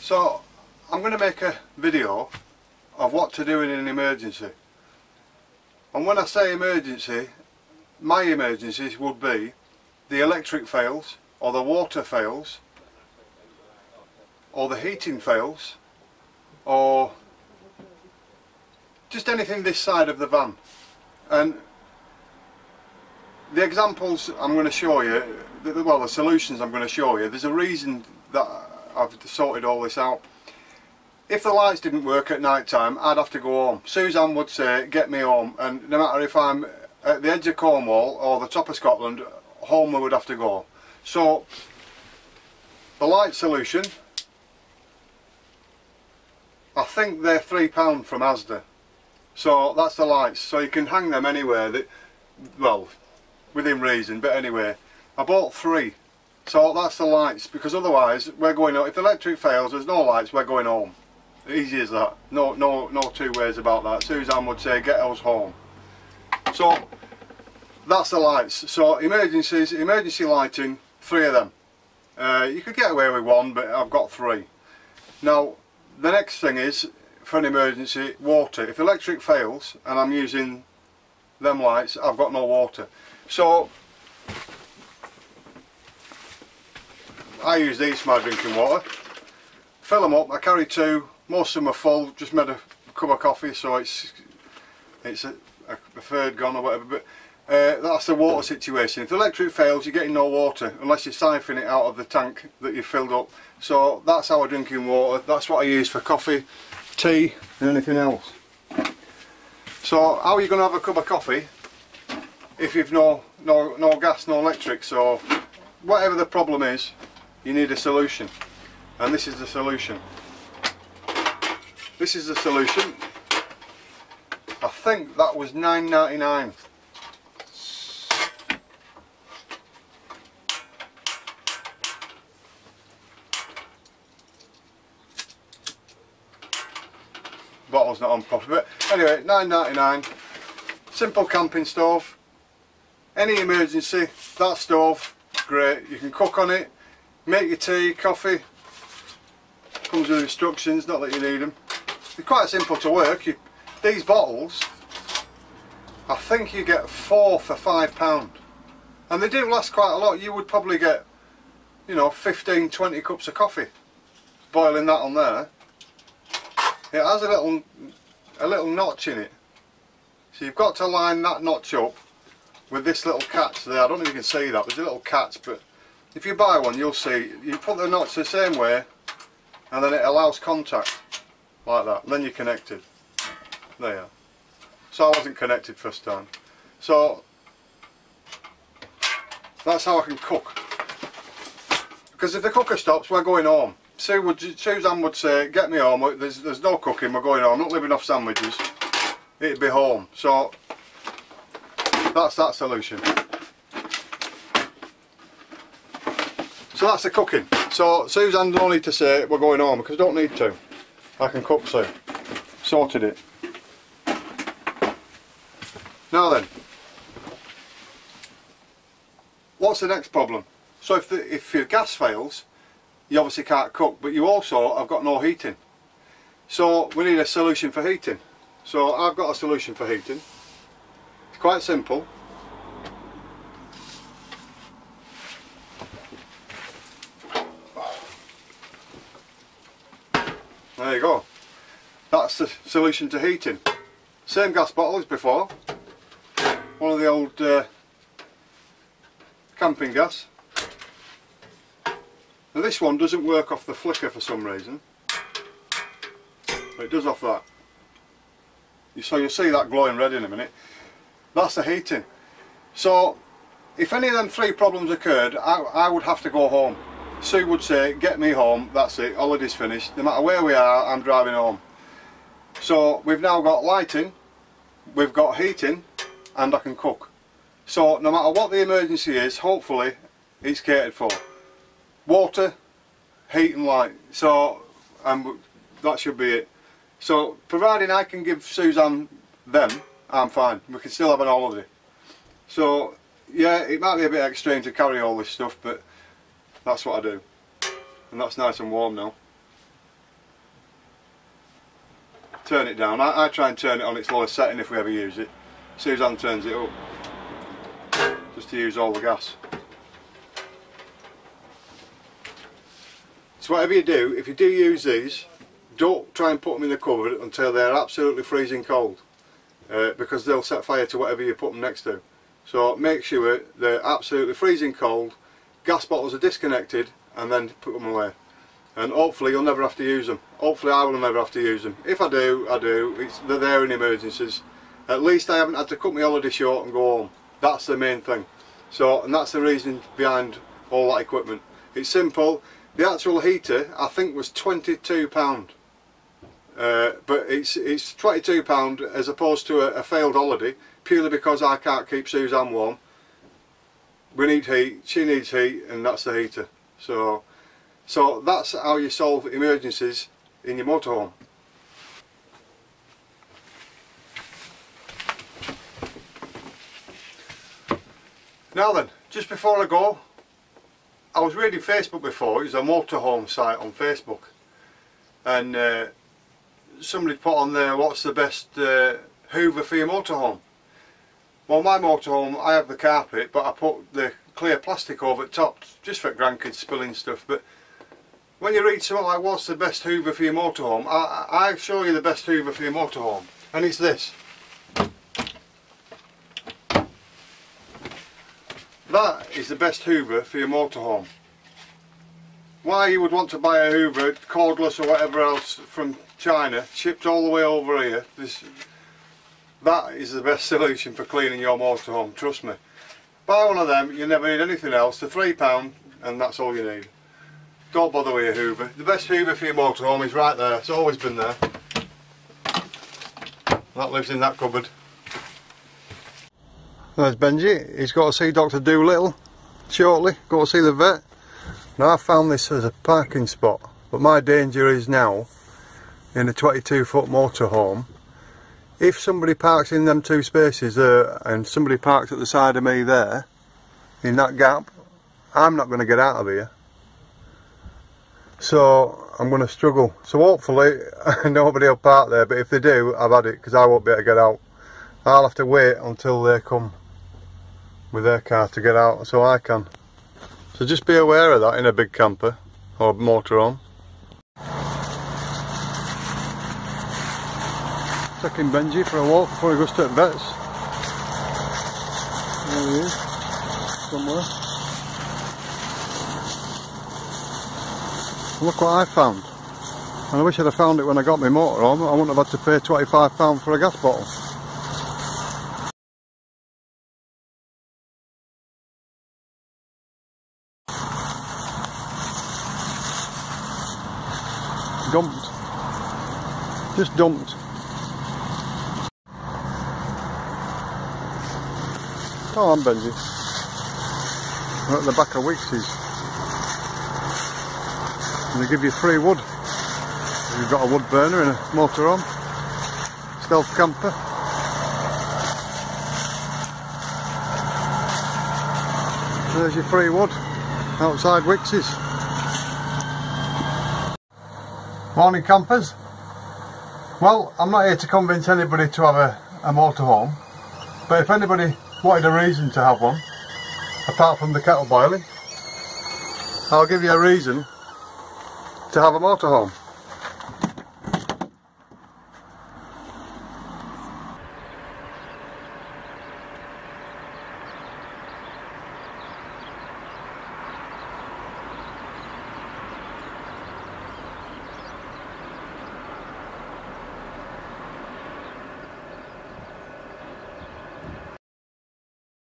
So I'm going to make a video of what to do in an emergency. And when I say emergency, my emergencies would be the electric fails, or the water fails, or the heating fails, or just anything this side of the van. And the examples I'm going to show you, well, the solutions I'm going to show you, there's a reason that I've sorted all this out. If the lights didn't work at night time, I'd have to go home. Suzanne would say, get me home, and no matter if I'm at the edge of Cornwall or the top of Scotland, home we would have to go. So the light solution, I think they're £3 from Asda. So that's the lights, so you can hang them anywhere, well, within reason, but anyway. I bought 3, so that's the lights, because otherwise we're going home. If the electric fails, there's no lights, we're going home. Easy as that. No two ways about that. Suzanne would say, get us home. So that's the lights. So emergency lighting, 3 of them. You could get away with 1, but I've got 3. Now the next thing is, for an emergency, water. If electric fails and I'm using them lights, I've got no water. So I use these for my drinking water. Fill them up. I carry 2. Most of them are full. Just made a cup of coffee, so it's a third gone or whatever. But that's the water situation. If the electric fails, you're getting no water unless you siphon it out of the tank that you've filled up. So that's our drinking water. That's what I use for coffee, tea and anything else. So how are you going to have a cup of coffee if you've no gas, no electric? So whatever the problem is, you need a solution, and this is the solution. This is the solution. I think that was £9.99. Bottle's not on properly, but anyway, £9.99. Simple camping stove. Any emergency, that stove, great. You can cook on it, make your tea, coffee. Comes with instructions, not that you need them. They're quite simple to work. These bottles, I think you get 4 for £5, and they do last quite a lot. You would probably get, you know, 15-20 cups of coffee boiling that on there. It has a little notch in it, so you've got to line that notch up with this little catch there. I don't know if you can see that, there's a little catch, but if you buy one you'll see, you put the notch the same way and then it allows contact like that, and then you're connected. There you are. So I wasn't connected first time. So that's how I can cook, because if the cooker stops, we're going home. Suzanne would say, get me home, there's no cooking, we're going home, I'm not living off sandwiches, it'd be home. So that's that solution. So that's the cooking. So Suzanne don't need to say we're going home, because I don't need to. I can cook, so sorted it. Now then, what's the next problem? So if your gas fails, you obviously can't cook, but you also have got no heating. So we need a solution for heating. So I've got a solution for heating. It's quite simple. There you go. That's the solution to heating. Same gas bottle as before. One of the old camping gas. Now this one doesn't work off the flicker for some reason, but it does off that. So you'll see that glowing red in a minute. That's the heating. So if any of them 3 problems occurred, I would have to go home. Sue would say, get me home, that's it, holiday's finished. No matter where we are, I'm driving home. So we've now got lighting, we've got heating, and I can cook. So no matter what the emergency is, hopefully it's catered for. Water, heat and light. So that should be it. So providing I can give Suzanne them, I'm fine. We can still have an holiday. So yeah, it might be a bit extreme to carry all this stuff, but that's what I do. And that's nice and warm now. turn it down. I try and turn it on its lowest setting if we ever use it. Suzanne turns it up just to use all the gas. So whatever you do, if you do use these, don't try and put them in the cupboard until they're absolutely freezing cold, because they'll set fire to whatever you put them next to. So make sure they're absolutely freezing cold, gas bottles are disconnected, and then put them away. And hopefully you'll never have to use them. Hopefully I will never have to use them. If I do, I do. They're there in emergencies. At least I haven't had to cut my holiday short and go home. That's the main thing. So, and that's the reason behind all that equipment. It's simple. The actual heater, I think, was £22. But it's £22 as opposed to a failed holiday, purely because I can't keep Suzanne warm. We need heat, she needs heat, and that's the heater. So that's how you solve emergencies in your motorhome. Now then, just before I go, I was reading Facebook before. It was a motorhome site on Facebook, and somebody put on there, what's the best hoover for your motorhome? Well, my motorhome, I have the carpet, but I put the clear plastic over the top just for grandkids spilling stuff. But when you read something like what's the best hoover for your motorhome, I show you the best hoover for your motorhome, and it's this. That is the best hoover for your motorhome. Why you would want to buy a hoover, cordless or whatever else from China, shipped all the way over here, that is the best solution for cleaning your motorhome, trust me. Buy one of them, you never need anything else. They're £3 and that's all you need. Don't bother with a hoover. The best hoover for your motorhome is right there, it's always been there. That lives in that cupboard. There's Benji, he's got to see Dr. Doolittle shortly, got to see the vet. Now I found this as a parking spot, but my danger is now, in a 22-foot motorhome, if somebody parks in them two spaces there and somebody parks at the side of me there, in that gap, I'm not going to get out of here. So I'm going to struggle. So hopefully nobody will park there, but if they do, I've had it, because I won't be able to get out. I'll have to wait until they come with their car to get out so I can. So just be aware of that in a big camper or motorhome. Taking Benji for a walk before he goes to the vets. There he is, somewhere. Look what I found. And I wish I'd have found it when I got my motorhome. I wouldn't have had to pay £25 for a gas bottle. Dumped. Just dumped. Oh, I'm Benji. We're at the back of Wickes's. And they give you free wood. You've got a wood burner in a motorhome. Stealth camper. There's your free wood outside Wickes's. Morning campers. Well, I'm not here to convince anybody to have a motorhome, but if anybody wanted a reason to have one, apart from the kettle boiling, I'll give you a reason to have a motorhome.